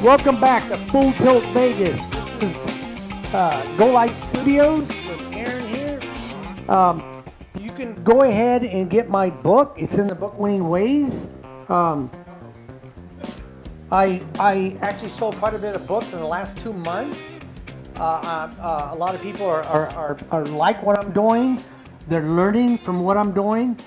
Welcome back to Full Tilt Vegas. Go Life Studios with Aaron here. You can go ahead and get my book. It's in the book Winning Ways. I actually sold quite a bit of books in the last 2 months. A lot of people are like what I'm doing. They're learning from what I'm doing.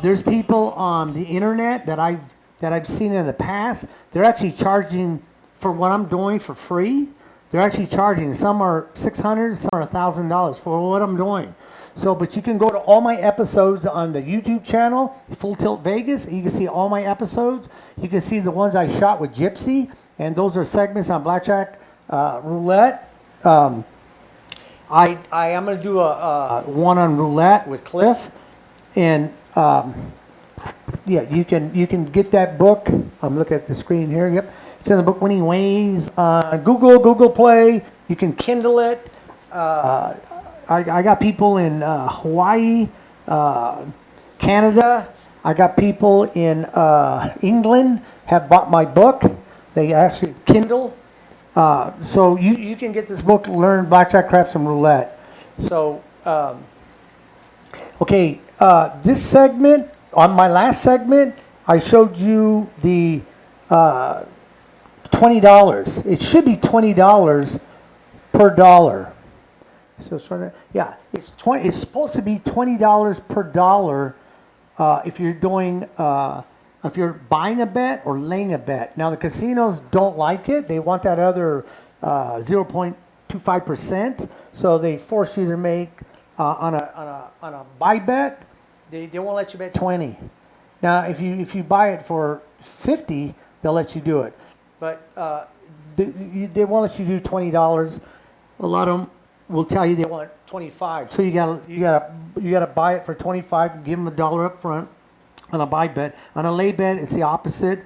There's people on the internet that I've seen in the past. They're actually charging for what I'm doing for free. They're actually charging. Some are $600, some are $1,000 for what I'm doing. So, but you can go to all my episodes on the YouTube channel, Full Tilt Vegas, and you can see all my episodes. You can see the ones I shot with Gypsy, and those are segments on blackjack, roulette. I am going to do a one on roulette with Cliff, and yeah, you can get that book. I'm looking at the screen here. Yep, it's in the book Winning Ways. Google Play. You can Kindle it. I got people in Hawaii, Canada. I got people in England have bought my book. They actually Kindle. So you can get this book, Learn Blackjack, Craps, and Roulette. So, okay, this segment, on my last segment, I showed you the $20. It should be $20 per dollar. So yeah, it's supposed to be $20 per dollar if you're doing if you're buying a bet or laying a bet. Now the casinos don't like it; they want that other 0.25%. So they force you to make on a buy bet. They won't let you bet 20. Now if you buy it for 50, they'll let you do it, but they won't let you do $20. A lot of them will tell you they want 25. So you gotta buy it for 25 and give them $1 up front on a buy bet. On a lay bet, it's the opposite.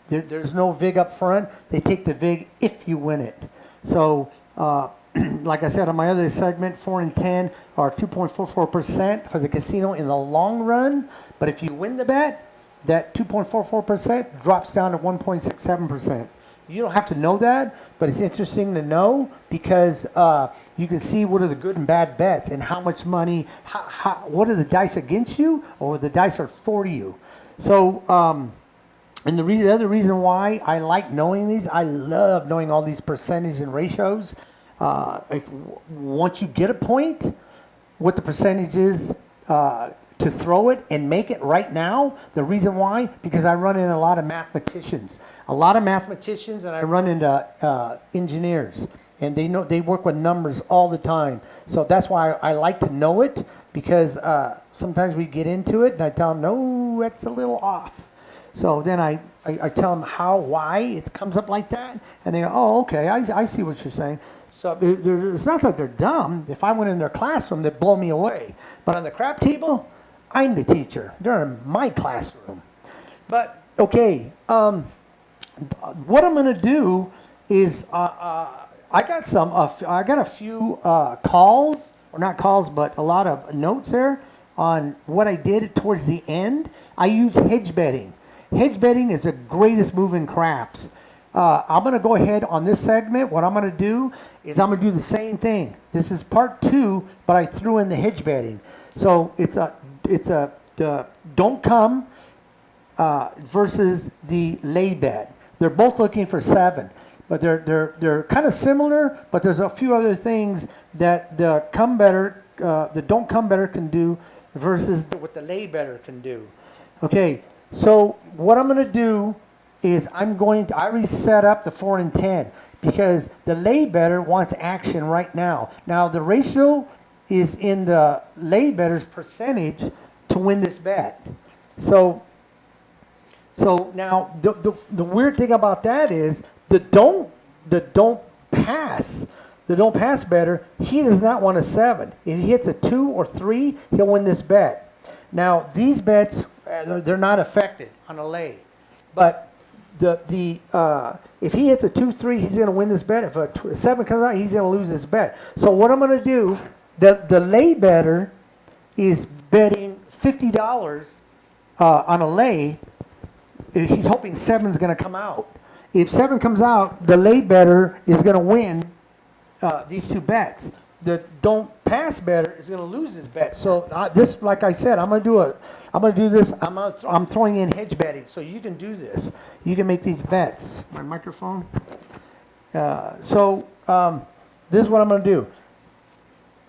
There's no vig up front. They take the vig if you win it. So like I said on my other segment, 4 and 10 are 2.44% for the casino in the long run. But if you win the bet, that 2.44% drops down to 1.67%. You don't have to know that, but it's interesting to know because you can see what are the good and bad bets and how much money, what are the dice against you or the dice are for you. So, and the other reason why I like knowing these, I love knowing all these percentages and ratios. Once you get a point, what the percentage is to throw it and make it right now. The reason why, because I run in a lot of mathematicians, and I run into engineers, and they work with numbers all the time. So that's why I like to know it, because sometimes we get into it and I tell them, no, that's a little off. So then I tell them why it comes up like that, and they go, oh, okay, I see what you're saying. So it's not that they're dumb. If I went in their classroom, they'd blow me away. But on the crap table, I'm the teacher. They're in my classroom. But, okay, what I'm going to do is I got a few calls, or not calls, but a lot of notes there on what I did towards the end. I use hedge betting. Hedge betting is the greatest move in craps. I'm going to go ahead on this segment. What I'm going to do is I'm going to do the same thing. This is part 2, but I threw in the hedge betting. So it's the don't come versus the lay bet. They're both looking for 7, but they're kind of similar. But there's a few other things that the don't come better can do versus what the lay better can do. Okay, so what I'm going to do is I already set up the 4 and 10 because the lay better wants action right now. Now the ratio is in the lay better's percentage to win this bet. So now the weird thing about that is the don't pass better, he does not want a 7. If he hits a 2 or 3, he'll win this bet. Now these bets, they're not affected on a lay, but if he hits a 2-3, he's going to win this bet. If a 7 comes out, he's going to lose this bet. So what I'm going to do, the lay better is betting $50 on a lay. He's hoping 7's going to come out. if 7 comes out, the lay better is going to win these 2 bets. The don't pass better is going to lose his bet. So this, like I said, I'm going to do this. I'm throwing in hedge betting, so you can do this. You can make these bets. My microphone. This is what I'm going to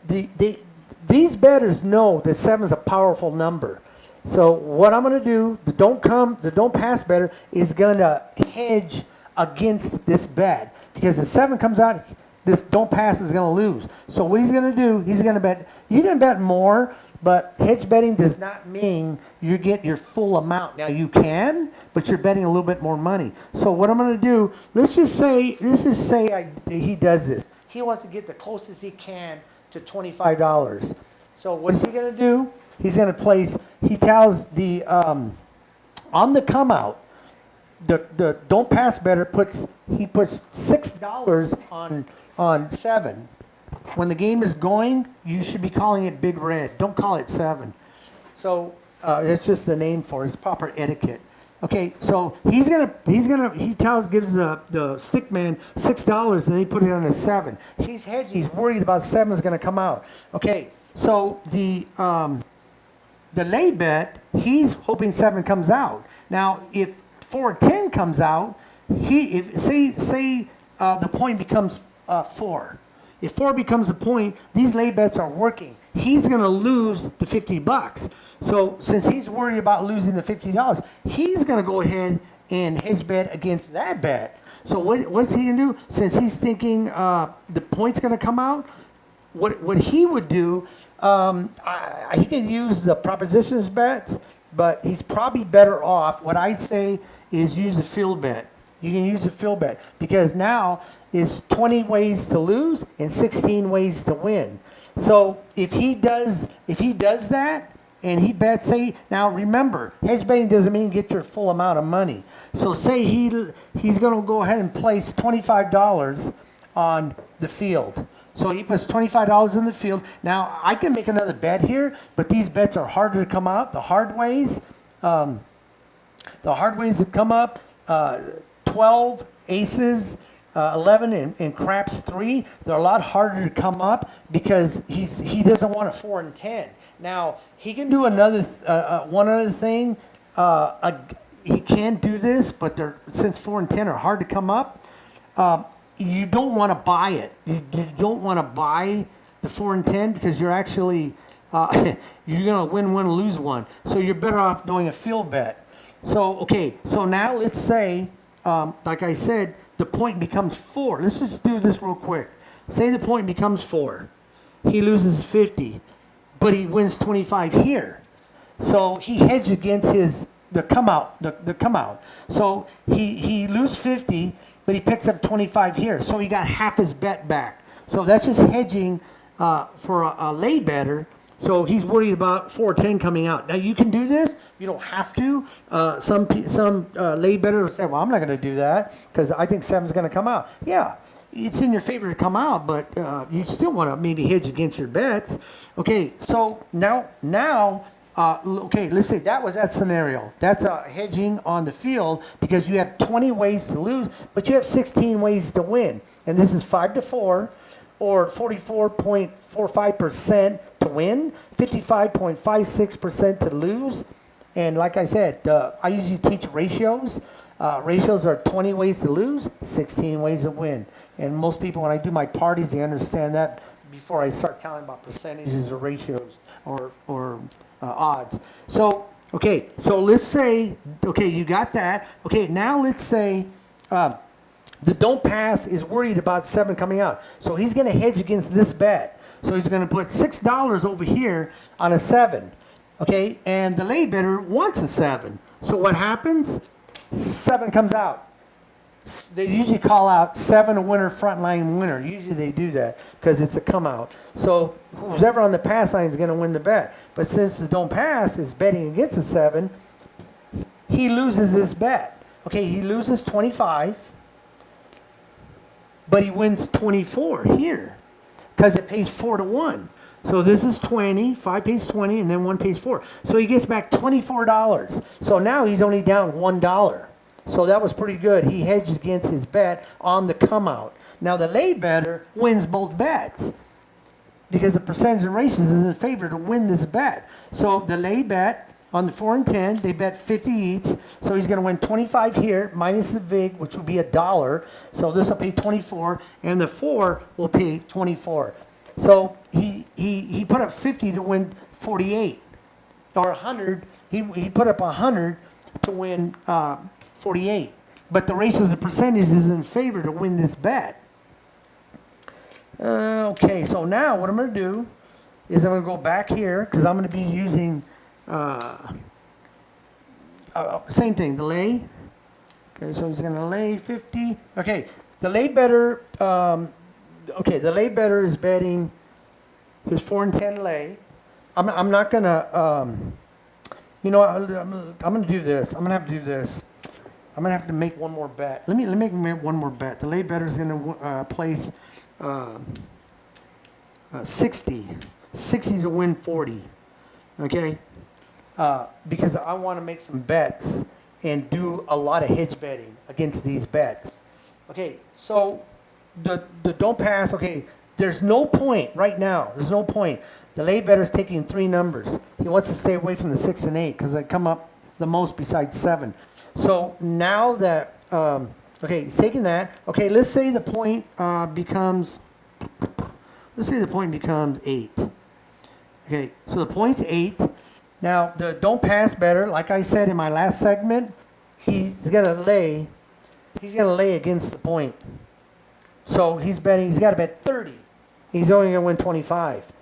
do. These bettors know that 7 is a powerful number. So what I'm going to do, the don't pass better is going to hedge against this bet, because if 7 comes out, this don't pass is going to lose. So what he's going to do, he's going to bet. You can bet more, but hedge betting does not mean you get your full amount. Now you can, but you're betting a little bit more money. So what I'm going to do, let's just say he does this. He wants to get the closest he can to $25. So what is he going to do? He's going to place. He tells the on the come out, the don't pass better puts $6 on 7. When the game is going, you should be calling it Big Red. Don't call it 7. So it's just the name for it. It's proper etiquette. Okay, so he gives the stick man $6 and they put it on a 7. He's hedging. He's worried about 7 is going to come out. Okay, so the lay bet, he's hoping 7 comes out. Now, if 4-10 comes out, say the point becomes 4. If 4 becomes a point, these lay bets are working. He's going to lose the $50. So since he's worried about losing the $50, he's going to go ahead and hedge bet against that bet. So what's he going to do? Since he's thinking the point's going to come out, what he would do, he can use the propositions bets, but he's probably better off. What I'd say is use the field bet. You can use the field bet, because now is 20 ways to lose and 16 ways to win. So if he does that and he bets, now remember, hedge betting doesn't mean get your full amount of money. So say he's going to go ahead and place $25 on the field. So he puts $25 in the field. Now I can make another bet here, but these bets are harder to come out. The hard ways that come up, 12 aces, 11 and craps 3, they're a lot harder to come up because he doesn't want a 4 and 10. Now he can do another one other thing. He can do this, but since 4 and 10 are hard to come up, you don't want to buy it. You don't want to buy the 4 and 10 because you're actually you're gonna win one, lose one. So you're better off doing a field bet. So okay, so now let's say, like I said, the point becomes 4. Let's just do this real quick. Say the point becomes 4. He loses 50, but he wins 25 here. So he hedged against the come out. So he loses 50, but he picks up 25 here. So he got half his bet back. So that's just hedging for a lay better. So he's worried about 4-10 coming out. Now you can do this. You don't have to. Some lay better will say, "Well, I'm not going to do that because I think 7's going to come out." Yeah, it's in your favor to come out, but you still want to maybe hedge against your bets. Okay, so now, okay, let's say that was that scenario. That's hedging on the field because you have 20 ways to lose, but you have 16 ways to win, and this is 5-4. Or 44.45% to win, 55.56% to lose. And like I said, I usually teach ratios. Ratios are 20 ways to lose, 16 ways to win. And most people, when I do my parties, they understand that before I start telling about percentages or ratios or odds. So, okay, so let's say, okay, you got that. Okay, now let's say, the don't pass is worried about 7 coming out. So he's going to hedge against this bet. So he's going to put $6 over here on a 7. Okay, and the lay better wants a 7. So what happens? 7 comes out. They usually call out 7 a winner, front line winner. Usually they do that because it's a come out. So whoever on the pass line is going to win the bet. But since the don't pass is betting against a 7, he loses this bet. Okay, he loses 25. But he wins 24 here because it pays 4-1. So this is 20, 5 pays 20, and then 1 pays 4. So he gets back $24. So now he's only down $1. So that was pretty good. He hedged against his bet on the come out. Now the lay better wins both bets because the percentage of races is in favor to win this bet. So the lay bet on the 4 and 10, they bet 50 each. So he's going to win 25 here minus the vig, which will be $1. So this will pay 24, and the 4 will pay 24. So he put up 50 to win 48, or 100. He put up 100 to win 48. But the races of percentage is in favor to win this bet. Okay, so now what I'm going to do is I'm going to go back here because I'm going to be using same thing, the lay. Okay, so he's going to lay 50. Okay, the lay better. Okay, the lay better is betting his 4 and 10 lay. I'm not going to. You know, I'm going to do this. I'm going to have to do this. I'm going to have to make one more bet. Let me make one more bet. The lay better is going to place 60 to win 40. Okay, because I want to make some bets and do a lot of hedge betting against these bets. Okay, so the don't pass. Okay, there's no point right now. There's no point. The lay better is taking 3 numbers. He wants to stay away from the 6 and 8 because they come up the most besides 7. So now that okay, he's taking that. Okay, let's say the point becomes. Let's say the point becomes 8. Okay, so the point's 8. Now the don't pass better, like I said in my last segment, he's gonna lay against the point. So he's betting. He's got to bet 30. He's only gonna win 25.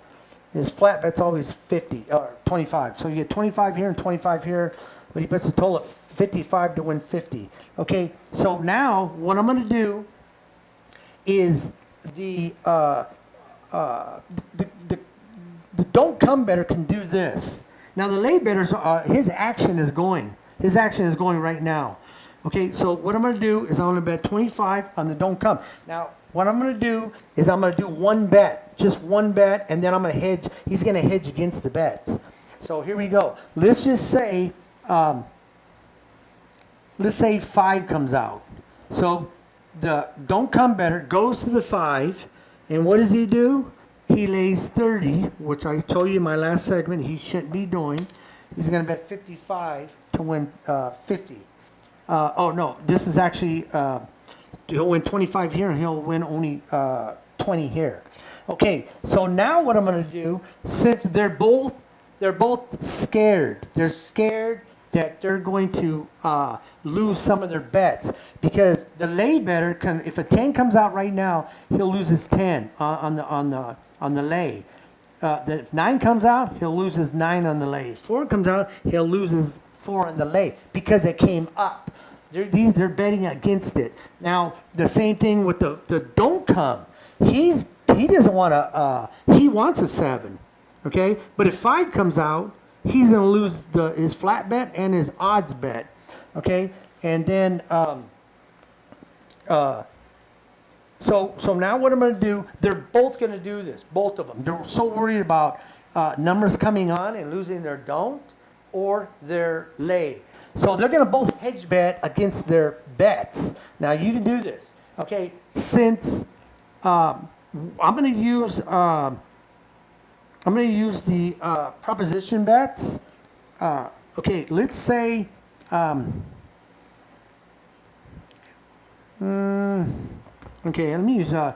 His flat bet's always 50 or 25. So you get 25 here and 25 here, but he bets a total of 55 to win 50. Okay, so now what I'm going to do is the don't come better can do this. Now the lay betters, his action is going. His action is going right now. Okay, so what I'm going to do is I'm going to bet 25 on the don't come. Now what I'm going to do is I'm going to do one bet, just one bet, and then I'm going to hedge. He's going to hedge against the bets. So here we go. Let's just say, let's say 5 comes out. So the don't come better goes to the 5, and what does he do? He lays 30, which I told you in my last segment he shouldn't be doing. He's going to bet 55 to win 50. Oh no, this is actually he'll win 25 here and he'll win only 20 here. Okay, so now what I'm going to do, since they're both scared. They're scared that they're going to lose some of their bets because the lay better can. If a 10 comes out right now, he'll lose his 10 on the lay. If 9 comes out, he'll lose his 9 on the lay. If 4 comes out, he'll lose his 4 on the lay because it came up. They're betting against it. Now the same thing with the don't come. He doesn't want to. He wants a 7. Okay, but if 5 comes out, he's going to lose his flat bet and his odds bet. Okay, and then so now what I'm going to do? They're both going to do this. Both of them. They're so worried about numbers coming on and losing their don't or their lay. So they're going to both hedge bet against their bets. Now you can do this. Okay, since I'm going to use. I'm going to use the proposition bets. Okay, let's say, okay, let me use the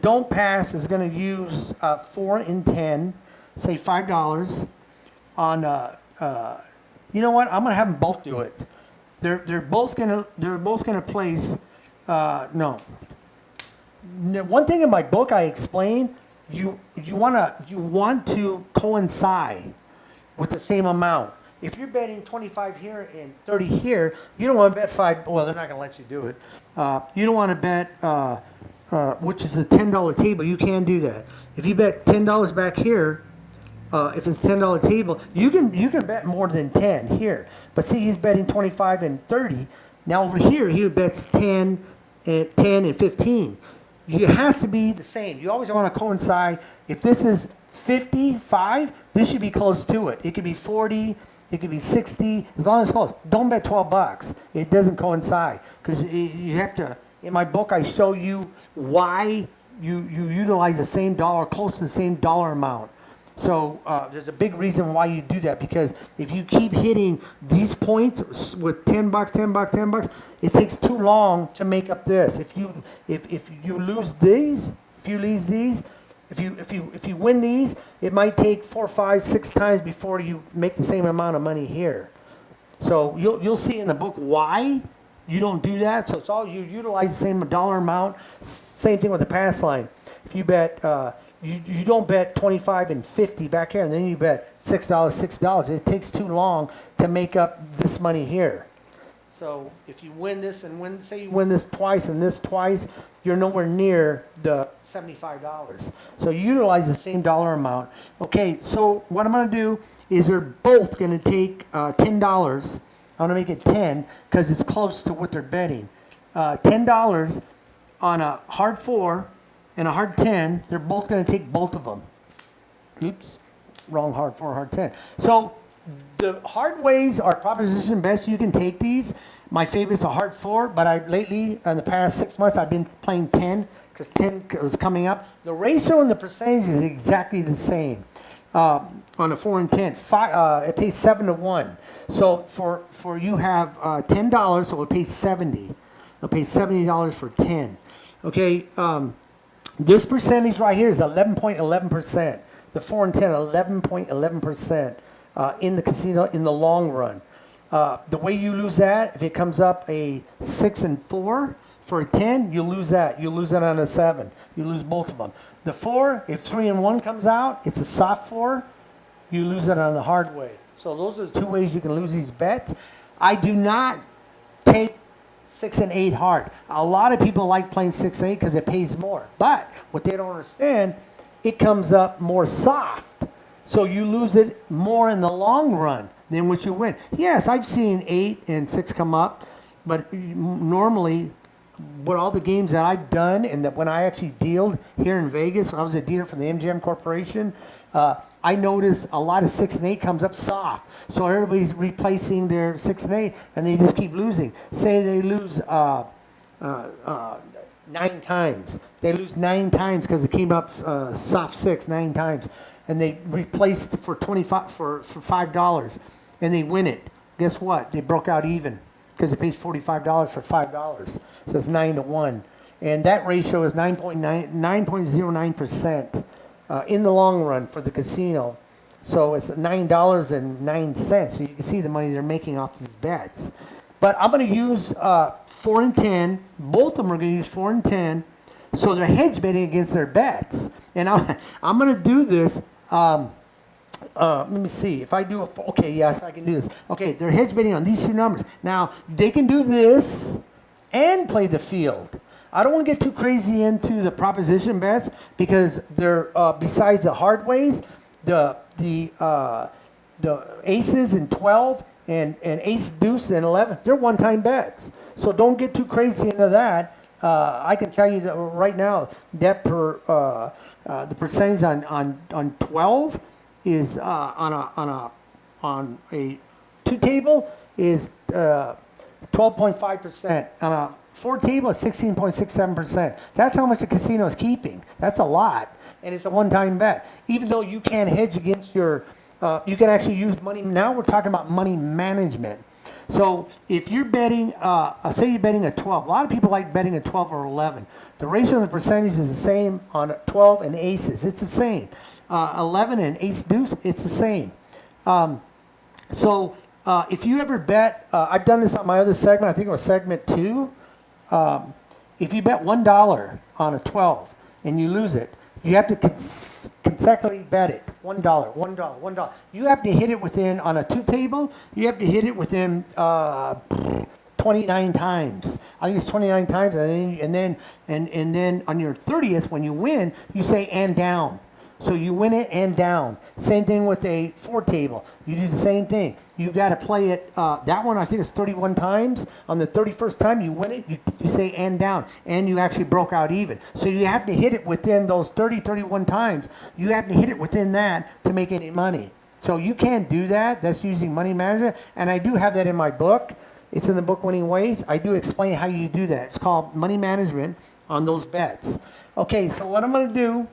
don't pass is going to use 4 and 10, say $5 on. You know what? I'm going to have them both do it. They're both gonna place. No. One thing in my book I explain. You want to coincide with the same amount. If you're betting 25 here and 30 here, you don't want to bet 5. Well, they're not going to let you do it. You don't want to bet, which is a $10 table. You can do that. If you bet $10 back here, if it's a $10 table, you can bet more than 10 here. But see, he's betting 25 and 30. Now over here, he bets 10 and 15. It has to be the same. You always want to coincide. If this is 55, this should be close to it. It could be 40. It could be 60, as long as it's close. Don't bet $12. It doesn't coincide because you have to. In my book, I show you why you utilize the same dollar, close to the same dollar amount. So there's a big reason why you do that, because if you keep hitting these points with $10, $10, it takes too long to make up this. If you lose these, if you win these, it might take 4, 5, 6 times before you make the same amount of money here. So you'll see in the book why you don't do that. So it's all you utilize the same dollar amount. Same thing with the pass line. If you bet. You don't bet 25 and 50 back here, and then you bet $6. It takes too long to make up this money here. So if you win this and say you win this twice and this twice, you're nowhere near the $75. So you utilize the same dollar amount. Okay, so what I'm going to do is they're both going to take $10. I'm going to make it 10 because it's close to what they're betting. $10 on a hard 4 and a hard 10, they're both going to take both of them. Oops, wrong hard 4, hard 10. So the hard ways are proposition bets. You can take these. My favorite's a hard 4, but lately, in the past 6 months, I've been playing 10 because 10 was coming up. The ratio and the percentage is exactly the same on a 4 and 10. It pays 7 to 1. So for you have $10, so it pays 70. It'll pay $70 for 10. Okay. This percentage right here is 11.11%. The 4 and 10, 11.11% in the casino in the long run. The way you lose that, if it comes up a 6 and 4 for a 10, you lose that. You lose it on a 7. You lose both of them. The 4, if 3 and 1 comes out, it's a soft 4. You lose it on the hard way. So those are the 2 ways you can lose these bets. I do not take 6 and 8 hard. A lot of people like playing 6 and 8 because it pays more. But what they don't understand, it comes up more soft. So you lose it more in the long run than what you win. Yes, I've seen 8 and 6 come up, but normally, with all the games that I've done and that when I actually dealed here in Vegas, when I was a dealer for the MGM Corporation, I noticed a lot of 6 and 8 comes up soft. So everybody's replacing their 6 and 8, and they just keep losing. Say they lose 9 times. They lose 9 times because it came up soft 6 9 times, and they replaced for $5 and they win it. Guess what? They broke out even because it pays $45 for $5. So it's 9 to 1, and that ratio is 9.09%. In the long run for the casino. So it's $9.09. So you can see the money they're making off these bets. But I'm going to use 4 and 10. Both of them are going to use 4 and 10. So they're hedge betting against their bets. And I'm going to do this. Let me see. If I do okay, yes, I can do this. Okay, they're hedge betting on these 2 numbers. Now, they can do this and play the field. I don't want to get too crazy into the proposition bets because they're besides the hard ways, the aces and 12 and ace deuce and 11, they're one-time bets. So don't get too crazy into that. I can tell you that right now that the percentage on 12 is on a 2 table is 12.5%. On a 4 table is 16.67%. That's how much the casino is keeping. That's a lot, and it's a one-time bet. Even though you can't hedge against your, you can actually use money. Now we're talking about money management. So if you're betting, say you're betting a 12. A lot of people like betting a 12 or 11. The ratio and the percentage is the same on 12 and aces. It's the same. 11 and ace deuce, it's the same. If you ever bet, I've done this on my other segment. I think it was segment 2. If you bet $1 on a 12 and you lose it, you have to consecutively bet it. $1, $1. You have to hit it within, on a 2 table, you have to hit it within 29 times. I think it's 29 times, and then on your 30th, when you win, you say and down. So you win it and down. Same thing with a 4 table. You do the same thing. You got to play it. That one I think is 31 times. On the 31st time you win it, you say and down, and you actually broke out even. So you have to hit it within those 31 times. You have to hit it within that to make any money. So you can't do that. That's using money management. And I do have that in my book. It's in the book Winning Ways. I do explain how you do that. It's called money management on those bets. Okay, so what I'm going to do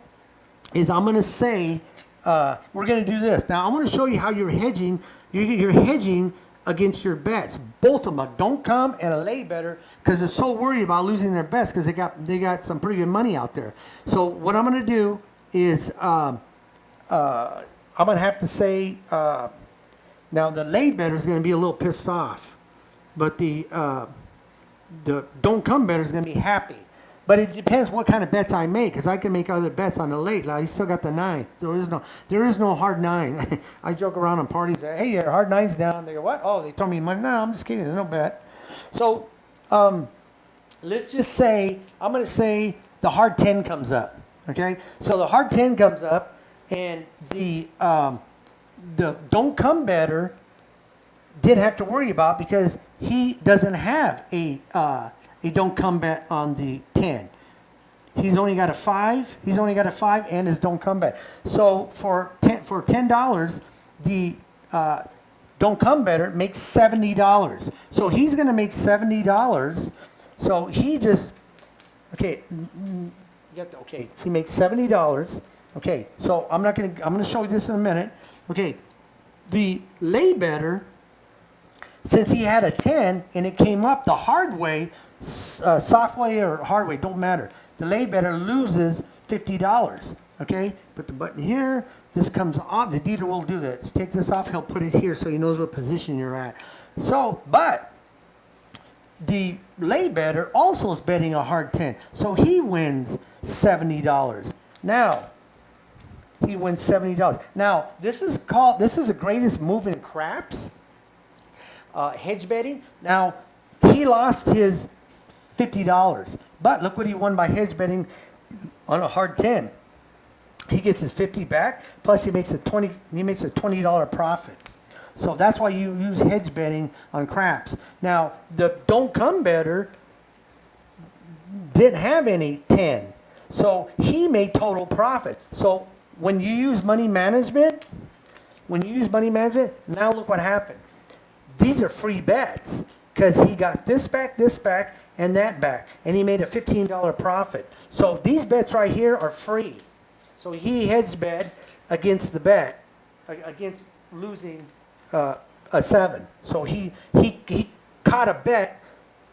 is I'm going to say, we're going to do this. Now, I'm going to show you how you're hedging. You're hedging against your bets. Both of them, a don't come and a lay better, because they're so worried about losing their bets because they got some pretty good money out there. So what I'm going to do is I'm going to have to say, now the lay better is going to be a little pissed off, but the don't come better is going to be happy. But it depends what kind of bets I make, because I can make other bets on the late. Like, I still got the 9. There is no hard 9. I joke around on parties. Hey, your hard 9's down. They go, what? Oh, they told me money. No, I'm just kidding. There's no bet. So let's just say, I'm going to say the hard 10 comes up. Okay? So the hard 10 comes up, and the don't come better didn't have to worry about, because he doesn't have a don't come bet on the 10. He's only got a 5. He's only got a 5 and his don't come bet. So for $10, the don't come better makes $70. So he's going to make $70. So he just okay. He makes $70. Okay. So I'm going to show you this in a minute. Okay. The lay better, since he had a 10 and it came up the hard way, soft way or hard way, don't matter. The lay better loses $50. Okay, put the button here. This comes on. The dealer will do that. Take this off. He'll put it here so he knows what position you're at. So, but the lay better also is betting a hard 10, so he wins $70. Now he wins $70. Now this is the greatest move in craps. Hedge betting. Now he lost his $50, but look what he won by hedge betting on a hard 10. He gets his 50 back, plus he makes a $20 profit. So that's why you use hedge betting on craps. Now the don't come better didn't have any 10, so he made total profit. So when you use money management, now look what happened. These are free bets, because he got this back, and that back, and he made a $15 profit. So these bets right here are free. So he hedge bet against the bet, against losing a 7. So he caught a bet,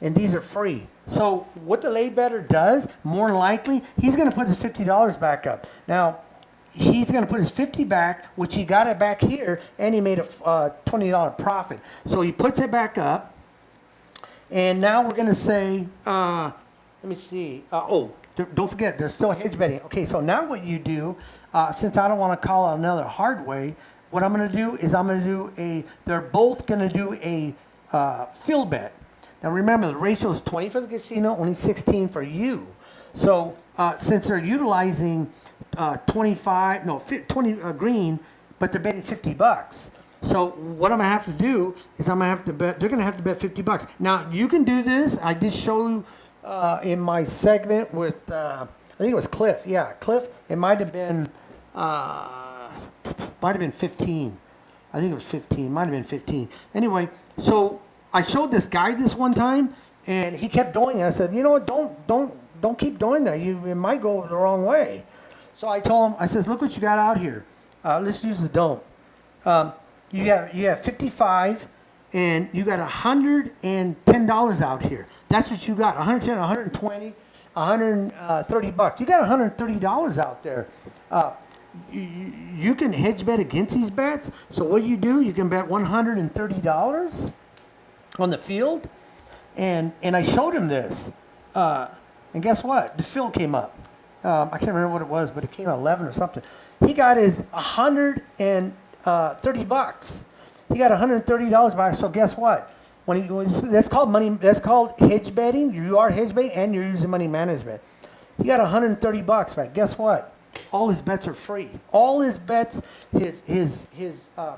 and these are free. So what the lay better does, more than likely, he's going to put his $50 back up. Now, he's going to put his 50 back, which he got it back here, and he made a $20 profit. So he puts it back up, and now we're going to say, let me see. Don't forget, there's still hedge betting. Okay, so now what you do, since I don't want to call it another hard way, what I'm going to do is they're both going to do a field bet. Now remember, the ratio is 20 for the casino, only 16 for you. So since they're utilizing 20 green, but they're betting $50. So what I'm gonna have to do is they're gonna have to bet $50. Now you can do this. I did show you in my segment with I think it was Cliff. Yeah, Cliff. It might have been 15. I think it was 15. Might have been 15. Anyway, so I showed this guy this one time, and he kept doing it. I said, you know what? Don't keep doing that. It might go the wrong way. So I told him, I says, look what you got out here. Let's use the don't. You have 55, and you got $110 out here. That's what you got. 110, 120, $130. You got $130 out there. You can hedge bet against these bets. So what do? You can bet $130 on the field, and I showed him this, and guess what? The field came up. I can't remember what it was, but it came out 11 or something. He got his $130. He got $130 back. So guess what? That's called money. That's called hedge betting. You are hedge betting, and you're using money management. He got $130 back. Guess what? All his bets are free. All his bets, his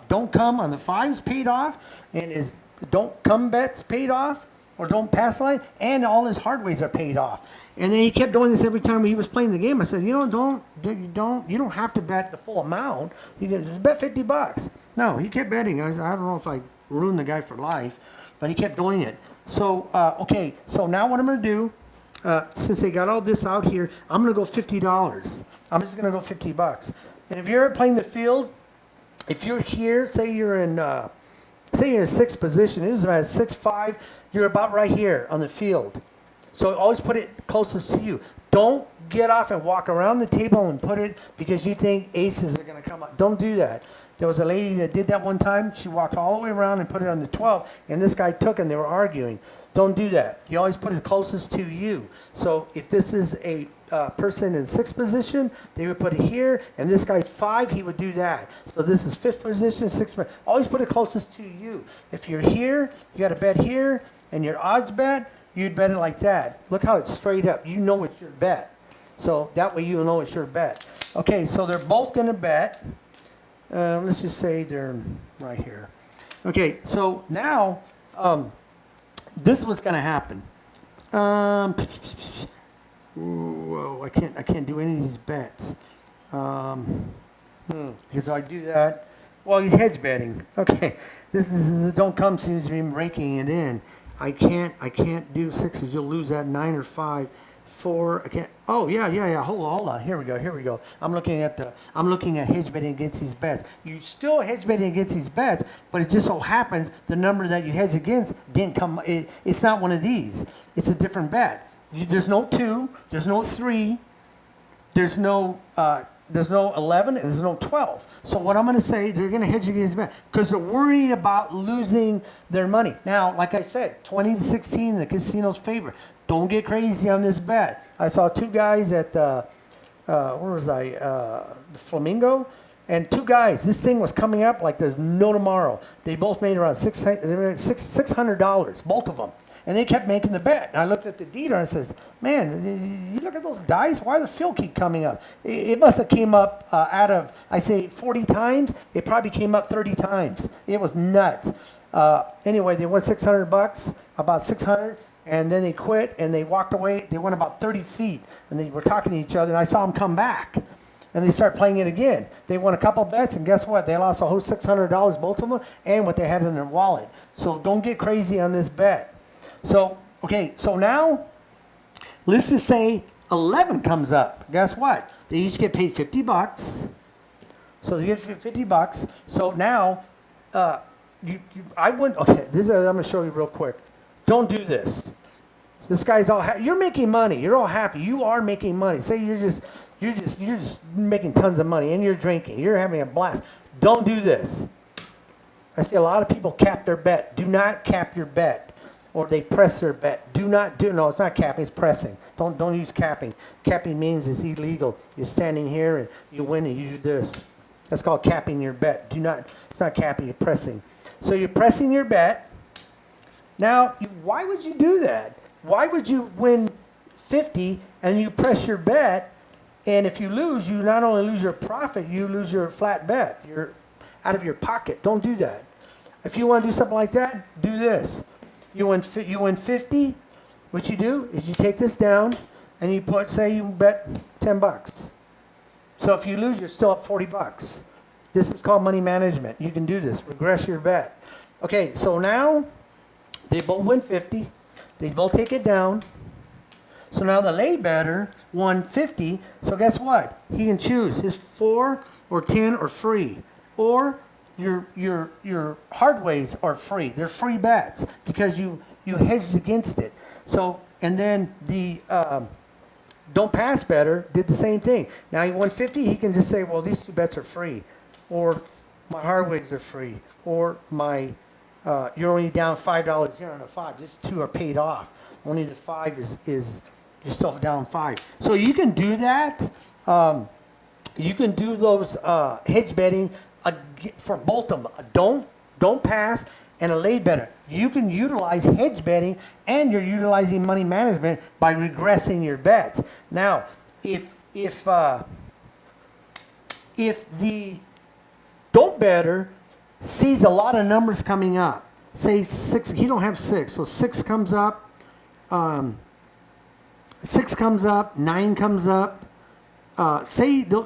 don't come on the 5s paid off, and his don't come bets paid off, or don't pass line, and all his hard ways are paid off. And then he kept doing this every time he was playing the game. I said, you don't have to bet the full amount. You can just bet $50. No, he kept betting. I don't know if I ruined the guy for life, but he kept doing it. So, okay, so now what I'm going to do, since they got all this out here, I'm going to go $50. I'm just going to go $50. And if you're playing the field, if you're here, say you're in sixth position, it is about 6'5", you're about right here on the field. So always put it closest to you. Don't get off and walk around the table and put it because you think aces are going to come up. Don't do that. There was a lady that did that one time. She walked all the way around and put it on the 12, and this guy took it and they were arguing. Don't do that. You always put it closest to you. So if this is a person in sixth position, they would put it here, and this guy's 5, he would do that. So this is fifth position, sixth position. Always put it closest to you. If you're here, you got to bet here, and your odds bet, you'd bet it like that. Look how it's straight up. You know it's your bet. So that way you know it's your bet. Okay, so they're both going to bet. Let's just say they're right here. Okay, so now this is what's going to happen. Whoa, I can't do any of these bets. Because I do that. Well, he's hedge betting. Okay, this don't come seems to be raking it in. I can't do sixes. You'll lose that 9 or 5. 4. I can't. Oh yeah. Hold on. Here we go. I'm looking at hedge betting against these bets. You still hedge betting against these bets, but it just so happens the number that you hedge against didn't come. It's not one of these. It's a different bet. There's no 2. There's no 3. There's no 11, and there's no 12. So what I'm going to say, they're going to hedge against bet because they're worried about losing their money. Now, like I said, 20-16, the casino's favor. Don't get crazy on this bet. I saw 2 guys at the Flamingo, and 2 guys. This thing was coming up like there's no tomorrow. They both made around $600, both of them, and they kept making the bet. And I looked at the dealer and says, "Man, you look at those dice. Why does the field keep coming up? It must have came up out of 40 times. It probably came up 30 times. It was nuts." Anyway, they won $600, about 600. And then they quit, and they walked away. They went about 30 feet, and they were talking to each other, and I saw them come back. And they start playing it again. They won a couple bets, and guess what? They lost a whole $600, both of them, and what they had in their wallet. So don't get crazy on this bet. So, okay, so now, let's just say 11 comes up. Guess what? They each get paid $50. So they get $50. So now, I wouldn't, okay, I'm going to show you real quick. Don't do this. This guy's all happy. You're making money. You're all happy. You are making money. Say you're just making tons of money and you're drinking. You're having a blast. Don't do this. I see a lot of people cap their bet. Do not cap your bet, or they press their bet. No, it's not capping. It's pressing. Don't use capping. Capping means it's illegal. You're standing here and you win and you do this. That's called capping your bet. It's not capping. You're pressing. So you're pressing your bet. Now, why would you do that? Why would you win 50 and you press your bet, and if you lose, you not only lose your profit, you lose your flat bet. You're out of your pocket. Don't do that. If you want to do something like that, do this. You win 50. What you do is you take this down and you say you bet $10. So if you lose, you're still up $40. This is called money management. You can do this. Regress your bet. Okay, so now they both win 50. They both take it down. So now the lay better won 50. So guess what? He can choose his 4 or 10 or free. Or your hard ways are free. They're free bets because you hedged against it. So, and then the don't pass better did the same thing. Now he won 50. He can just say, well, these 2 bets are free. Or my hard ways are free. Or my you're only down $5 here on a 5. These 2 are paid off. Only the 5 is you're still down 5. So you can do that. You can do those hedge betting for both of them. Don't pass and a lay better. You can utilize hedge betting and you're utilizing money management by regressing your bets. Now, if the don't better sees a lot of numbers coming up. Say 6, he don't have 6, so 6 comes up, 6 comes up, 9 comes up. Say the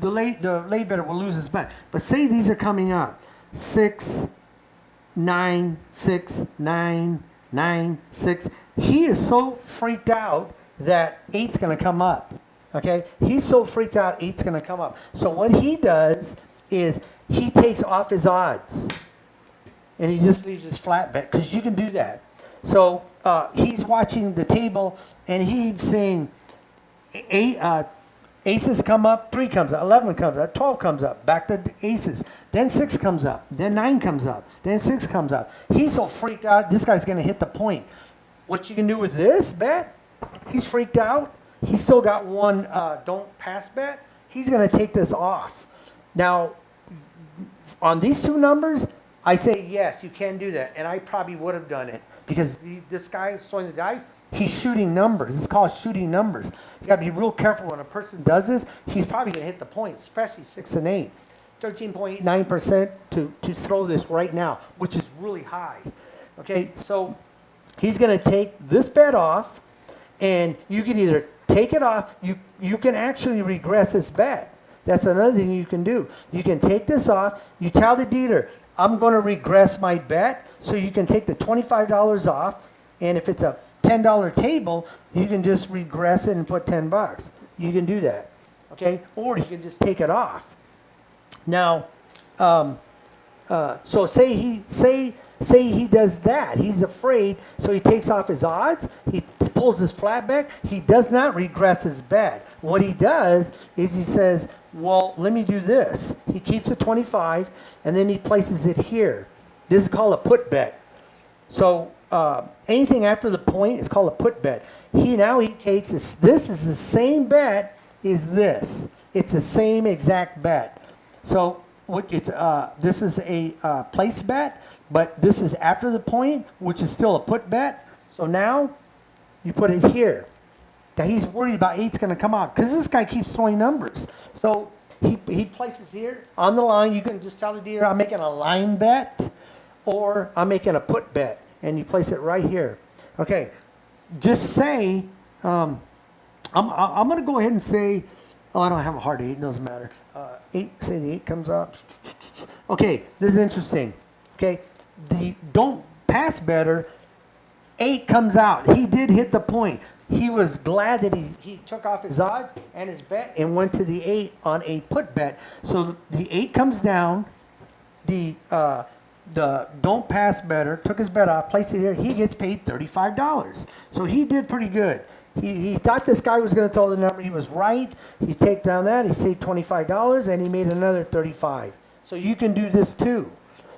lay better will lose his bet, but say these are coming up. 6, 9, 6, 9, 9, 6. He is so freaked out that 8's going to come up. Okay? He's so freaked out, 8's going to come up. So what he does is he takes off his odds. And he just leaves his flat bet, because you can do that. So he's watching the table, and he's seeing aces come up, 3 comes up, 11 comes up, 12 comes up, back to the aces. Then 6 comes up, then 9 comes up, then 6 comes up. He's so freaked out, this guy's going to hit the point. What you can do with this bet, he's freaked out. He's still got one don't pass bet. He's going to take this off. Now, on these 2 numbers, I say yes, you can do that. And I probably would have done it, because this guy is throwing the dice, he's shooting numbers. It's called shooting numbers. You got to be real careful when a person does this. He's probably going to hit the point, especially 6 and 8. 13.9% to throw this right now, which is really high. Okay, so he's going to take this bet off, and you can either take it off. You can actually regress this bet. That's another thing you can do. You can take this off. You tell the dealer, I'm going to regress my bet, so you can take the $25 off, and if it's a $10 table, you can just regress it and put $10. You can do that, okay? Or you can just take it off. Now, so say he does that. He's afraid, so he takes off his odds. He pulls his flat back. He does not regress his bet. What he does is he says, well, let me do this. He keeps the 25, and then he places it here. This is called a put bet. So anything after the point is called a put bet. He takes this. This is the same bet as this. It's the same exact bet. So this is a place bet, but this is after the point, which is still a put bet. So now you put it here. Now he's worried about 8's going to come out, because this guy keeps throwing numbers. So he places here on the line. You can just tell the dealer, I'm making a line bet, or I'm making a put bet, and you place it right here. Okay, just say, I'm going to go ahead and say, oh, I don't have a hard 8, it doesn't matter. 8, say the 8 comes up. Okay, this is interesting. Okay, the don't pass better, 8 comes out. He did hit the point. He was glad that he took off his odds and his bet and went to the 8 on a put bet. So the 8 comes down. The don't pass better took his bet off, placed it here. He gets paid $35. So he did pretty good. He thought this guy was going to throw the number. He was right. He take down that. He saved $25, and he made another $35. So you can do this too.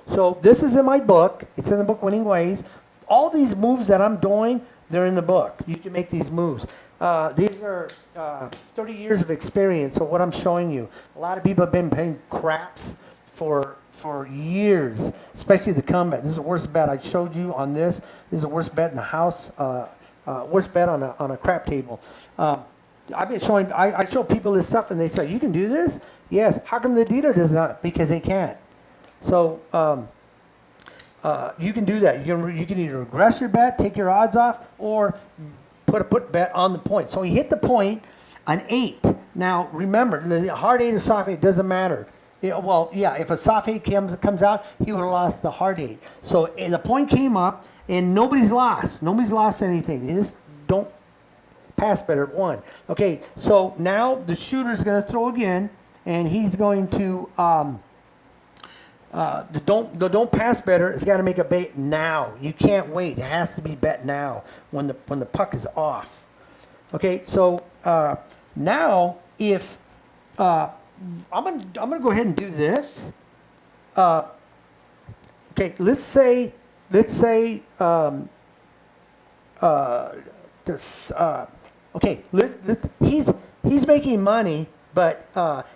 So this is in my book. It's in the book, Winning Ways. All these moves that I'm doing, they're in the book. You can make these moves. These are 30 years of experience. So what I'm showing you, a lot of people have been paying craps for years, especially the combat. This is the worst bet I showed you on this. This is the worst bet in the house. Worst bet on a crap table. I've been showing. I show people this stuff, and they say, "You can do this." Yes. How come the dealer does not? Because they can't. So you can do that. You can either regress your bet, take your odds off, or put a put bet on the point. So he hit the point, an 8. Now remember, the hard 8 or soft 8 doesn't matter. If a soft 8 comes out, he would have lost the hard 8. So the point came up, and nobody's lost. Nobody's lost anything. They just don't pass better at 1. Okay, so now the shooter's going to throw again, and he's going to the don't pass better has got to make a bet now. You can't wait. It has to be bet now when the puck is off. Okay, so now if I'm gonna go ahead and do this. Okay, let's say he's making money, but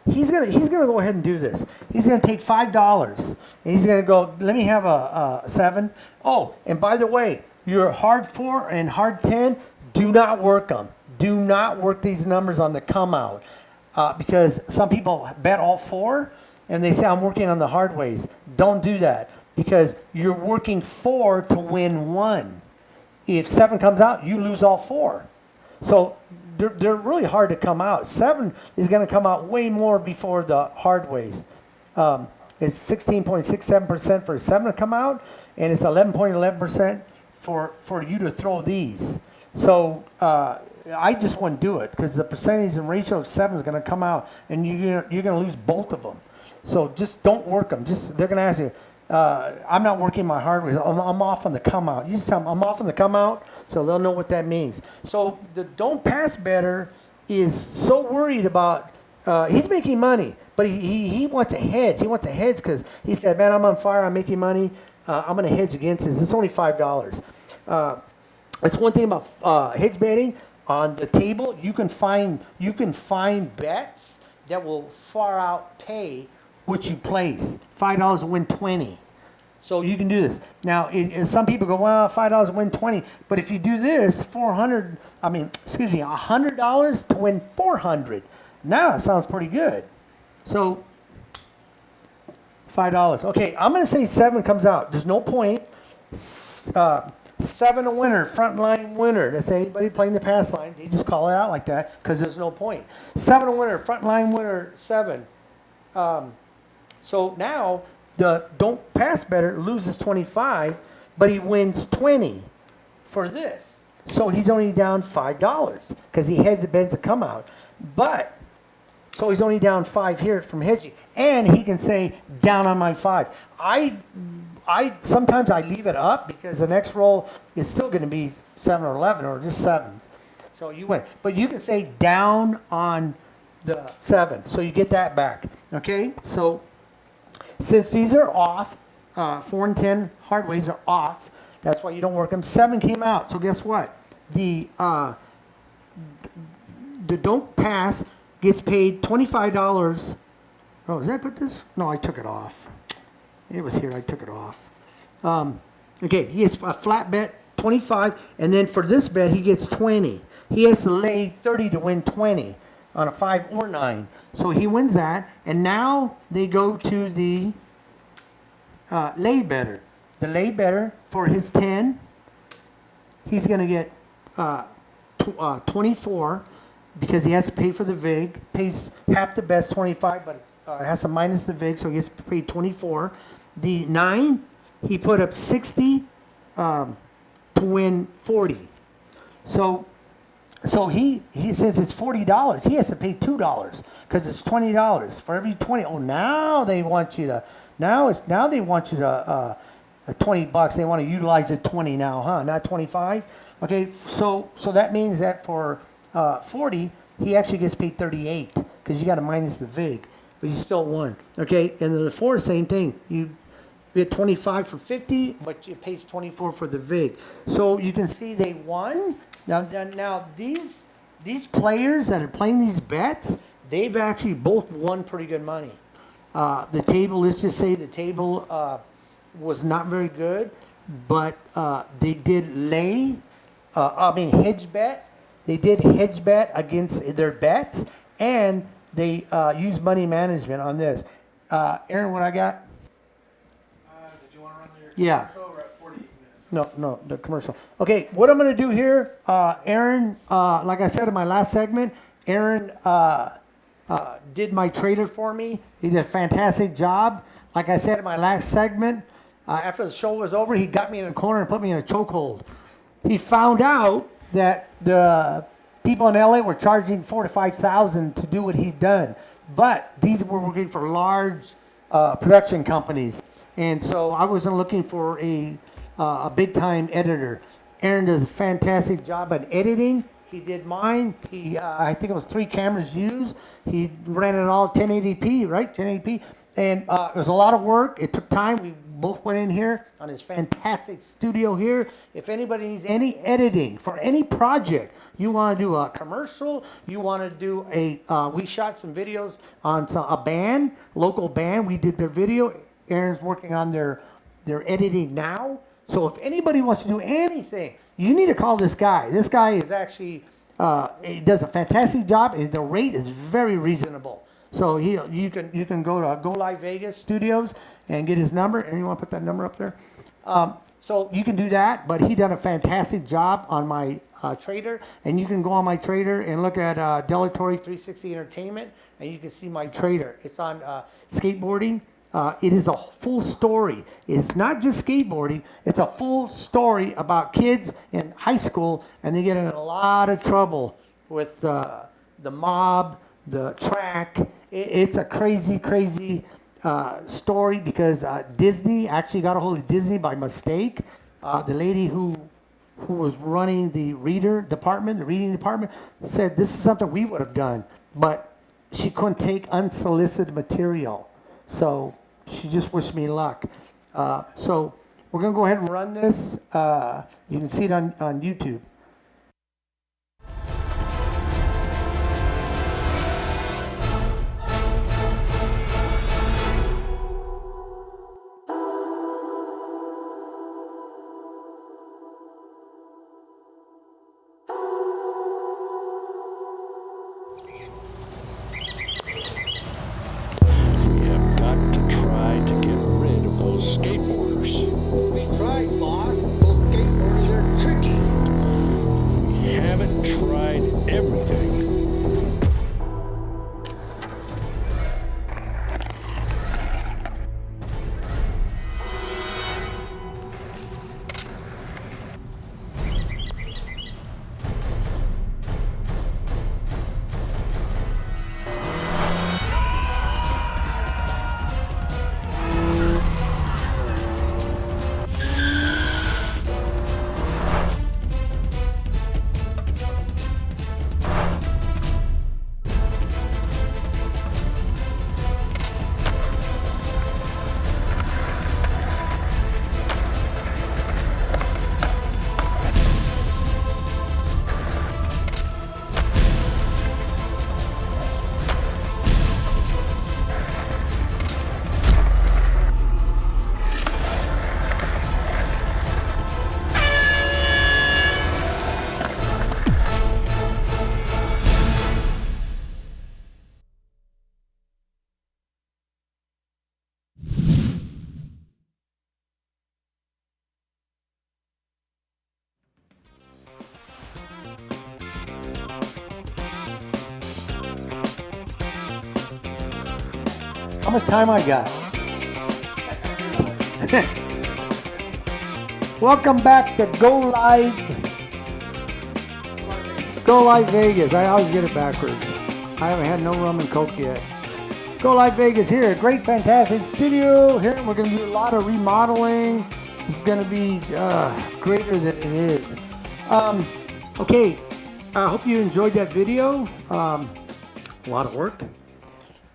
he's gonna go ahead and do this. He's gonna take $5 and he's gonna go. Let me have a 7. Oh, and by the way, your hard 4 and hard 10, do not work them. Do not work these numbers on the come out. Because some people bet all 4 and they say, I'm working on the hard ways. Don't do that, because you're working 4 to win 1. If 7 comes out, you lose all 4. So they're really hard to come out. 7 is going to come out way more before the hard ways. It's 16.67% for a 7 to come out, and it's 11.11% for you to throw these. So I just wouldn't do it because the percentage and ratio of 7 is going to come out, and you're going to lose both of them. So just don't work them. They're going to ask you, I'm not working my hardware. I'm off on the come out. You just tell them I'm off on the come out, so they'll know what that means. So the don't pass better is so worried about, he's making money, but he wants a hedge. He wants a hedge because he said, man, I'm on fire, I'm making money, I'm going to hedge against this. It's only $5. That's one thing about hedge betting. On the table, you can find bets that will far outpay what you place. $5 to win 20. So you can do this. Now, some people go, well, $5 to win 20. But if you do this, $100 to win 400. Now it sounds pretty good. So $5. Okay, I'm going to say 7 comes out. There's no point. 7 a winner, front line winner. That's anybody playing the pass line. They just call it out like that because there's no point. 7 a winner, front line winner, 7. So now the don't pass better loses 25, but he wins 20 for this. So he's only down $5 because he hedged the bets to come out. But so he's only down 5 here from hedging, and he can say down on my 5. I sometimes I leave it up because the next roll is still going to be 7 or 11 or just 7. So you win. But you can say down on the 7. So you get that back. Okay? So since these are off, 4 and 10 hard ways are off. That's why you don't work them. 7 came out. So guess what? The don't pass gets paid $25. Oh, did I put this? No, I took it off. It was here. I took it off. Okay, he has a flat bet, 25, and then for this bet, he gets 20. He has to lay 30 to win 20 on a 5 or 9. So he wins that, and now they go to the lay better. The lay better for his 10, he's going to get 24 because he has to pay for the VIG. Pays half the bet's 25, but it has to minus the VIG, so he gets paid 24. The 9, he put up 60 to win 40. So he since it's $40, he has to pay $2 because it's $20 for every 20. Oh, now they want you to 20 bucks. They want to utilize it 20 now, huh? Not 25. Okay, so that means that for 40, he actually gets paid 38 because you got to minus the VIG, but you still won. Okay, and the 4, same thing. You get 25 for 50, but it pays 24 for the VIG. So you can see they won. Now these players that are playing these bets, they've actually both won pretty good money. The table, let's just say the table was not very good, but they did hedge bet. They did hedge bet against their bets, and they used money management on this. Aaron, what I got? Did you want to run your Yeah. commercial? We're at 48 minutes. No, the commercial. Okay, what I'm going to do here, Aaron, like I said in my last segment, Aaron did my trailer for me. He did a fantastic job. Like I said in my last segment, after the show was over, he got me in a corner and put me in a chokehold. He found out that the people in LA were charging $4,000 to $5,000 to do what he'd done, but these were working for large production companies, and so I wasn't looking for a big time editor. Aaron does a fantastic job at editing. He did mine. I think it was 3 cameras used. He ran it all 1080p, right? 1080p, and it was a lot of work. It took time. We both went in here on his fantastic studio here. If anybody needs any editing for any project, you want to do a commercial, you want to do we shot some videos on a band, local band. We did their video. Aaron's working on their editing now. So if anybody wants to do anything, you need to call this guy. This guy is actually, he does a fantastic job, and the rate is very reasonable. So you can go to Go Live Vegas Studios and get his number. And you want to put that number up there? So you can do that. But he done a fantastic job on my trader. And you can go on my trader and look at Delatory 360 Entertainment, and you can see my trader. It's on skateboarding. It is a full story. It's not just skateboarding. It's a full story about kids in high school, and they get in a lot of trouble with the mob, the track. It's a crazy, crazy story because Disney actually got a hold of Disney by mistake. The lady who was running the reading department, said this is something we would have done, but she couldn't take unsolicited material. So she just wished me luck. So we're going to go ahead and run this. You can see it on YouTube. We have got to try to get rid of those skateboarders. We tried, boss. Those skateboarders are tricky. We haven't tried everything. How much time I got? Welcome back to Go Live Vegas. I always get it backwards. I haven't had no rum and coke yet. Go Live Vegas here, great, fantastic studio. Here we're going to do a lot of remodeling. It's going to be greater than it is. Okay, I hope you enjoyed that video. A lot of work.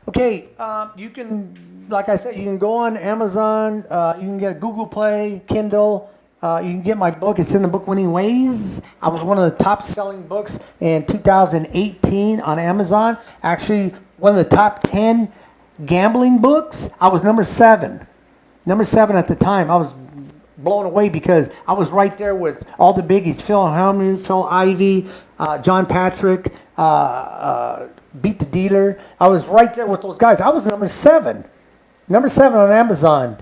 Okay, you can, like I said, you can go on Amazon. You can get a Google Play, Kindle. You can get my book. It's in the book Winning Ways. I was one of the top selling books in 2018 on Amazon. Actually, one of the top 10 gambling books. I was number 7. Number 7 at the time. I was blown away because I was right there with all the biggies. Phil Hellman, Phil Ivey, John Patrick, Beat the Dealer. I was right there with those guys. I was number 7. Number 7 on Amazon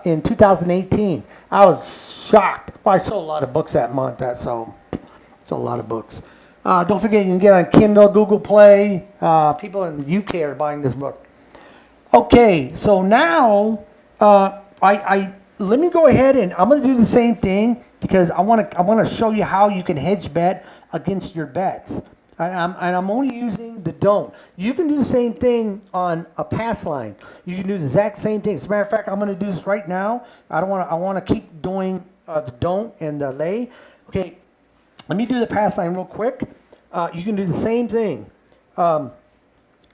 in 2018. I was shocked. Well, I sold a lot of books that month. So a lot of books. Don't forget, you can get on Kindle, Google Play. People in the UK are buying this book. Okay, so now let me go ahead and I'm going to do the same thing because I want to show you how you can hedge bet against your bets. And I'm only using the don't. You can do the same thing on a pass line. You can do the exact same thing. As a matter of fact, I'm going to do this right now. I want to keep doing the don't and the lay. Okay, let me do the pass line real quick. You can do the same thing.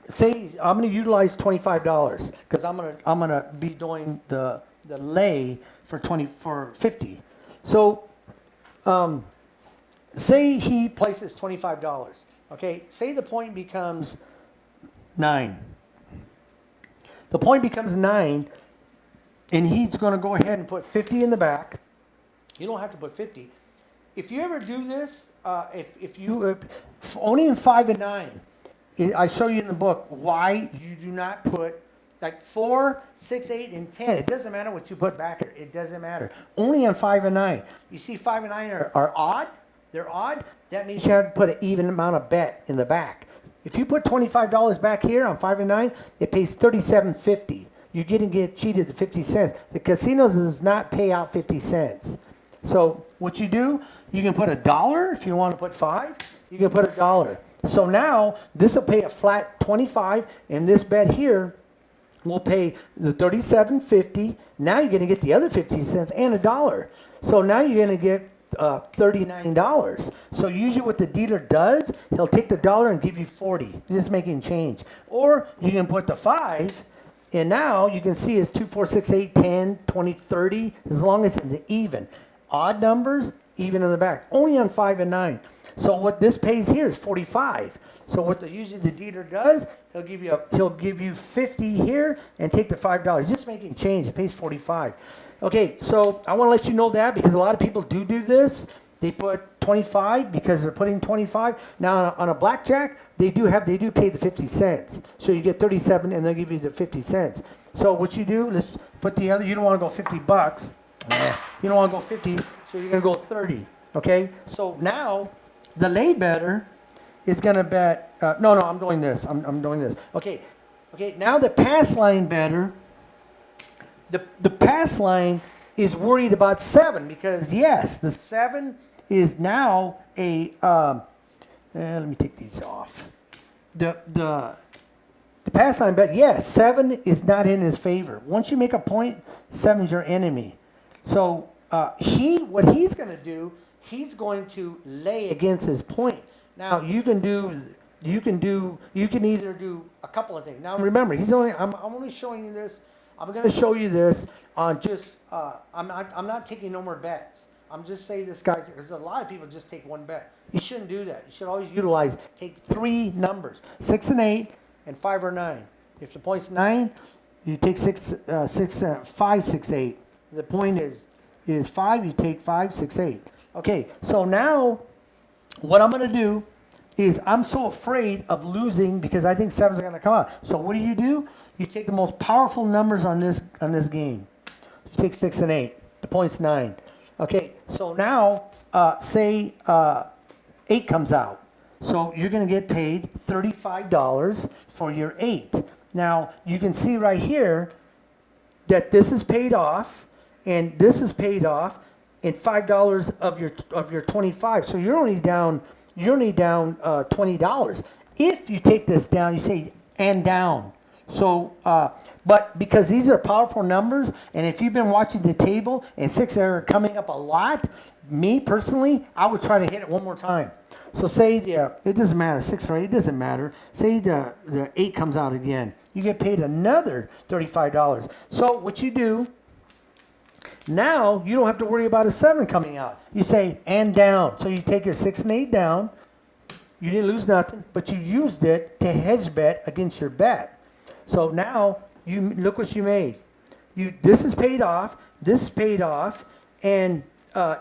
Say I'm going to utilize $25 because I'm going to be doing the lay for 50. So say he places $25. Okay, say the point becomes 9. The point becomes 9, and he's going to go ahead and put 50 in the back. You don't have to put 50. If you ever do this, if you only in 5 and 9, I show you in the book why you do not put like 4, 6, 8, and 10. It doesn't matter what you put back here. It doesn't matter. Only on 5 and 9. You see 5 and 9 are odd. They're odd. That means you have to put an even amount of bet in the back. If you put $25 back here on 5 and 9, it pays $37.50. you're going to get cheated to 50 cents. The casinos does not pay out 50 cents. So what you do, you can put $1 if you want to put 5. You can put $1. So now this will pay a flat 25, and this bet here will pay the 37.50. Now you're going to get the other 50 cents and $1. So now you're going to get $39. So usually what the dealer does, he'll take the dollar and give you 40, just making change. Or you can put the 5, and now you can see it's 2, 4, 6, 8, 10, 20, 30, as long as it's even. Odd numbers, even in the back. Only on 5 and 9. So what this pays here is 45. So what usually the dealer does, he'll give you 50 here and take the $5. Just making change. It pays 45. Okay, so I want to let you know that because a lot of people do this. They put 25 because they're putting 25. Now on a blackjack, they do pay the 50 cents. So you get 37 and they'll give you the 50 cents. So what you do, let's put the other, you don't want to go $50. You don't want to go 50, so you're going to go 30. Okay? So now the lay better is going to bet, no, I'm doing this. I'm doing this. Okay, now the pass line better, the pass line is worried about 7 because, yes, the 7 is now a, let me take these off. The pass line bet, yes, 7 is not in his favor. Once you make a point, 7's your enemy. So what he's going to do, he's going to lay against his point. Now you can either do a couple of things. Now remember, I'm only showing you this. I'm going to show you this on just. I'm not taking no more bets. I'm just saying this, guys, because a lot of people just take one bet. You shouldn't do that. You should always take 3 numbers, 6 and 8, and 5 or 9. If the point's 9, you take 5, 6, 8. The point is 5, you take 5, 6, 8. Okay, so now what I'm going to do is I'm so afraid of losing because I think 7's going to come out. So what do? You take the most powerful numbers on this game. You take 6 and 8. The point's 9. Okay, so now say 8 comes out. So you're going to get paid $35 for your 8. Now you can see right here that this is paid off. And this is paid off in $5 of your 25. So you're only down $20. If you take this down, you say and down. So but because these are powerful numbers, and if you've been watching the table and 6 are coming up a lot, me personally, I would try to hit it one more time. So say it doesn't matter, 6 or 8, it doesn't matter. Say the 8 comes out again, you get paid another $35. So what you do. Now, you don't have to worry about a 7 coming out. You say, and down. So you take your 6 and 8 down. You didn't lose nothing, but you used it to hedge bet against your bet. So now, look what you made. This is paid off, this is paid off, and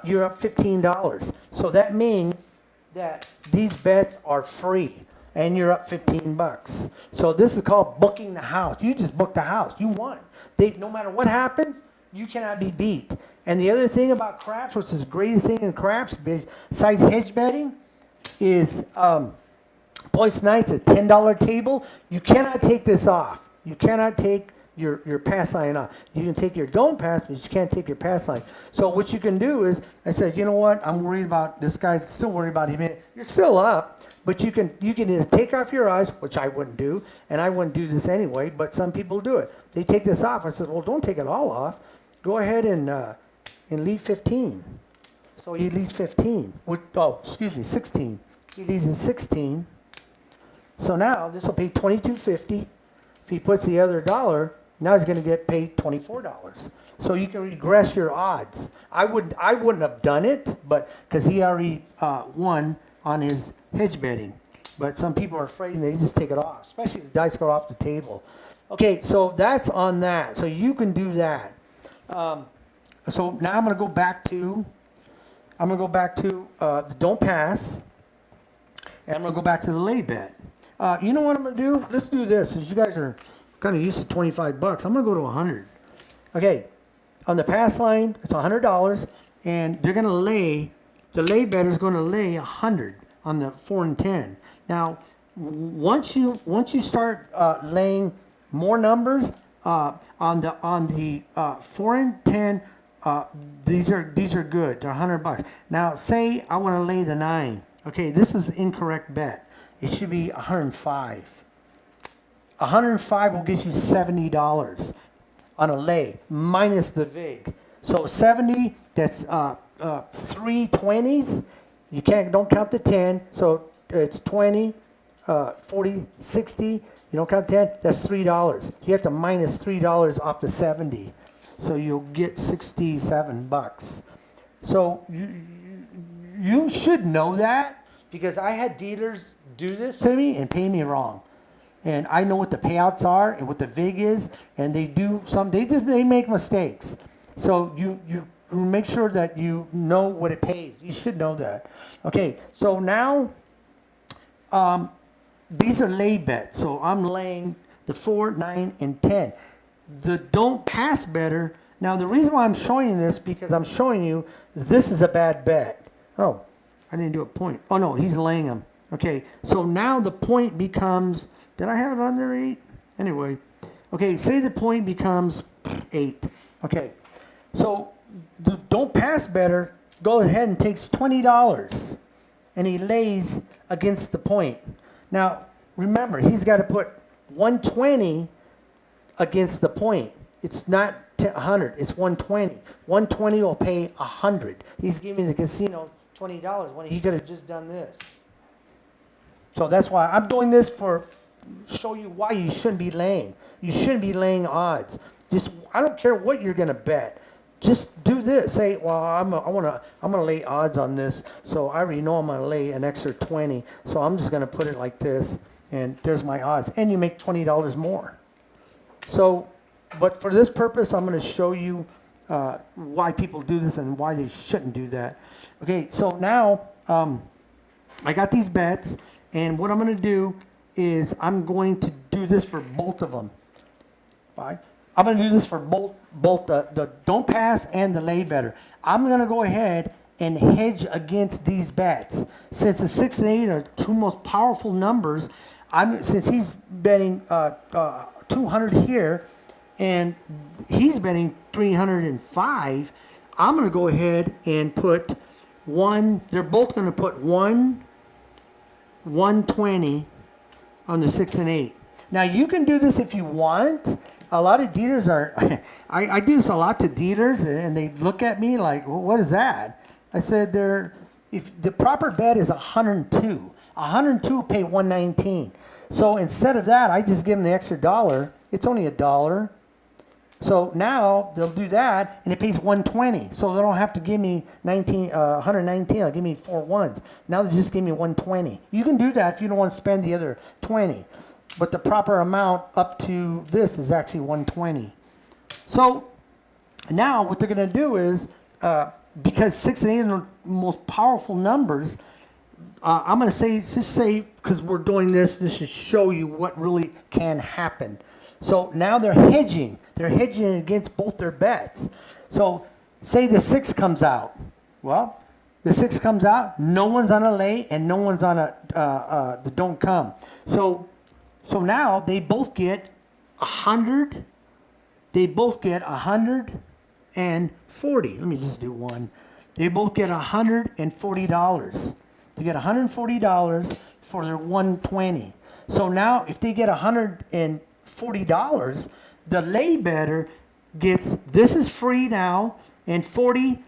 you're up $15. So that means that these bets are free, and you're up $15. So this is called booking the house. You just booked the house. You won. No matter what happens, you cannot be beat. And the other thing about craps, which is the greatest thing in craps, besides hedge betting, is points night's a $10 table. You cannot take this off. You cannot take your pass line off. You can take your don't pass, but you can't take your pass line. So what you can do is, I said, you know what? I'm worried about this guy's still worried about him. You're still up, but you can either take off your eyes, which I wouldn't do, and I wouldn't do this anyway, but some people do it. They take this off. I said, well, don't take it all off. Go ahead and leave 15. So he leaves 15. 16. He leaves in 16. So now this will pay $22.50. If he puts the other $1, now he's going to get paid $24. So you can regress your odds. I wouldn't have done it, but because he already won on his hedge betting. But some people are afraid and they just take it off, especially if the dice go off the table. Okay, so that's on that. So you can do that. So now I'm going to go back to the don't pass, and I'm going to go back to the lay bet. You know what I'm going to do? Let's do this. Since you guys are kind of used to $25, I'm going to go to 100. Okay, on the pass line, it's $100, and they're going to lay. The lay bettor is going to lay 100 on the 4 and 10. Now, once you start laying more numbers, on the 4 and 10, these are good. They're $100. Now, say I want to lay the 9. Okay, this is incorrect bet. It should be 105. 105 will get you $70 on a lay minus the vig. So 70, that's 3 20s. You don't count the 10. So it's 20, 40, 60. You don't count 10. That's $3. You have to minus $3 off the 70. So you'll get 67 bucks. So you should know that, because I had dealers do this to me and pay me wrong. And I know what the payouts are and what the vig is, and they make mistakes. So you make sure that you know what it pays. You should know that. Okay, so now these are lay bets. So I'm laying the 4, 9, and 10. The don't pass better. Now the reason why I'm showing you this, because I'm showing you this is a bad bet. Oh, I didn't do a point. Oh no, he's laying them. Okay, so now the point becomes, did I have it on there 8? Anyway, okay, say the point becomes 8. Okay, so the don't pass better goes ahead and takes $20 and he lays against the point. Now remember, he's got to put 120 against the point. It's not 100, it's 120. 120 will pay 100. He's giving the casino $20 when he could have just done this. So that's why I'm doing this, for show you why you shouldn't be laying. You shouldn't be laying odds. Just, I don't care what you're gonna bet. Just do this. Say, well, I'm gonna lay odds on this, so I already know I'm gonna lay an extra 20. So I'm just gonna put it like this, and there's my odds, and you make $20 more. So, but for this purpose, I'm going to show you why people do this and why they shouldn't do that. Okay, so now I got these bets, and what I'm going to do is I'm going to do this for both of them. Fine. I'm going to do this for both the don't pass and the lay better. I'm going to go ahead and hedge against these bets. Since the 6 and 8 are two most powerful numbers, since he's betting 200 here, and he's betting 305, I'm going to go ahead and put one. They're both going to put 120 on the 6 and 8. Now you can do this if you want. A lot of dealers are. I do this a lot to dealers, and they look at me like, well, "What is that?" I said, if the proper bet is 102. 102 pay 119. So instead of that, I just give them the extra $1. It's only $1. So now they'll do that, and it pays 120. So they don't have to give me 119. They'll give me 4 ones. Now they just give me 120. You can do that if you don't want to spend the other 20. But the proper amount up to this is actually 120. So now what they're going to do is, because 6 and 8 are the most powerful numbers, I'm going to say, because we're doing this should show you what really can happen. So now they're hedging. They're hedging against both their bets. So say the 6 comes out. Well, the 6 comes out, no one's on a lay, and no one's on the don't come. So now they both get 100. They both get 140. Let me just do one. They both get $140. They get $140 for their 120. So now if they get $140, the lay better gets, this is free now, and 40,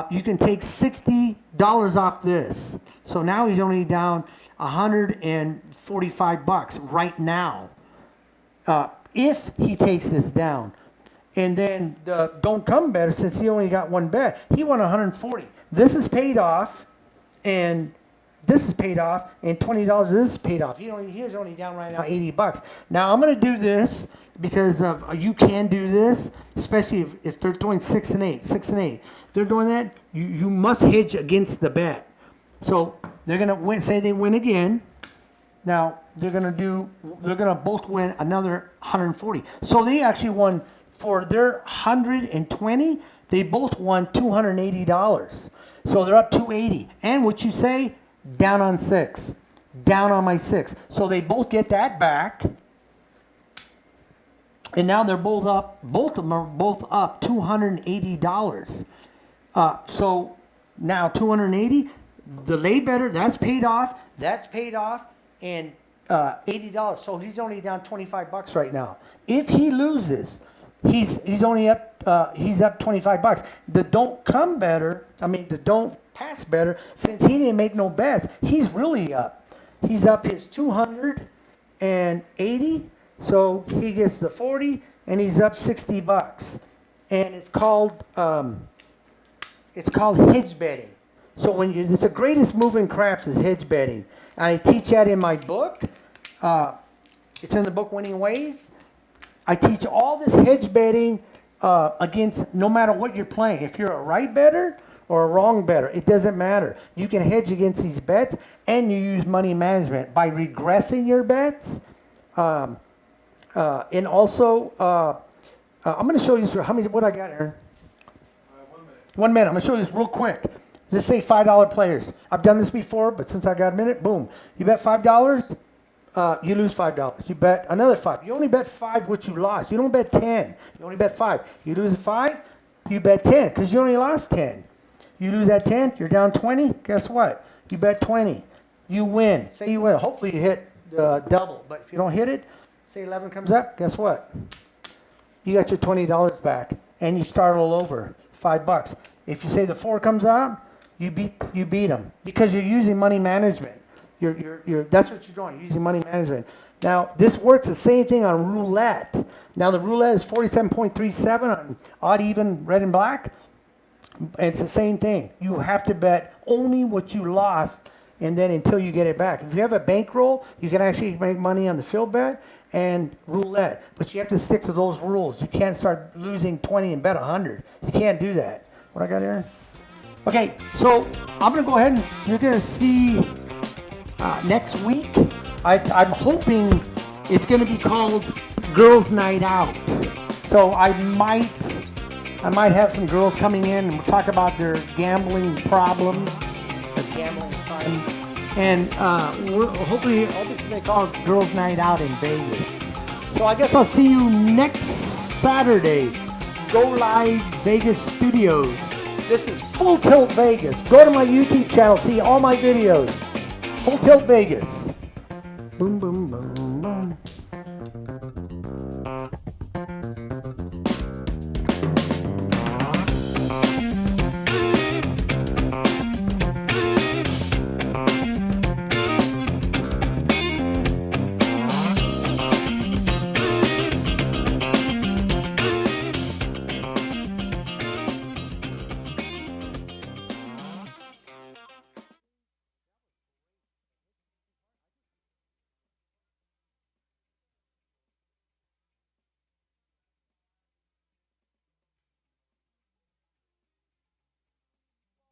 you can take $60 off this. So now he's only down 145 bucks right now. If he takes this down. And then the don't come better, since he only got one bet, he won 140. This is paid off, and this is paid off, and $20 this is paid off. He's only down right now 80 bucks. Now I'm going to do this because you can do this, especially if they're doing 6 and 8. 6 and 8. If they're doing that, you must hedge against the bet. So they're going to win. Say they win again. Now they're going to both win another 140. So they actually won. For their 120, they both won $280. So they're up 280. And what you say, down on 6. Down on my 6. So they both get that back. and now they're both up. Both of them are both up $280. So now 280. The lay better, that's paid off. That's paid off, and $80. So he's only down $25 right now. If he loses, he's only up. He's up $25. The don't come better. I mean, the don't pass better. Since he didn't make no bets, he's really up. He's up his 280. So he gets the 40, and he's up $60. And it's called hedge betting. So it's the greatest move in craps is hedge betting. And I teach that in my book. It's in the book Winning Ways. I teach all this hedge betting against no matter what you're playing. If you're a right bettor or a wrong bettor, it doesn't matter. You can hedge against these bets, and you use money management by regressing your bets. And also, I'm going to show you what I got here. 1 minute. 1 minute. I'm going to show you this real quick. Just say $5 players. I've done this before, but since I got a minute, boom. You bet $5, you lose $5. You bet another 5. You only bet 5 what you lost. You don't bet 10. You only bet 5. You lose 5, you bet 10 because you only lost 10. You lose that 10, you're down 20. Guess what? You bet 20. You win. Say you win. Hopefully you hit the double. But if you don't hit it, say 11 comes up, guess what? You got your $20 back, and you start all over. $5. If you say the 4 comes out, you beat them because you're using money management. That's what you're doing. You're using money management. Now this works the same thing on roulette. Now the roulette is 47.37 on odd, even, red and black. It's the same thing. You have to bet only what you lost, and then until you get it back. If you have a bankroll, you can actually make money on the field bet and roulette, but you have to stick to those rules. You can't start losing 20 and bet 100. You can't do that. What I got here? Okay, so I'm gonna go ahead and you're gonna see next week. I'm hoping it's gonna be called Girls Night Out. So I might have some girls coming in and we'll talk about their gambling problems, their gambling fun, and hopefully all this is gonna be called Girls Night Out in Vegas. So I guess I'll see you next Saturday. Go Live Vegas Studios. This is Full Tilt Vegas. Go to my YouTube channel, see all my videos. Full Tilt Vegas. Boom, boom, boom.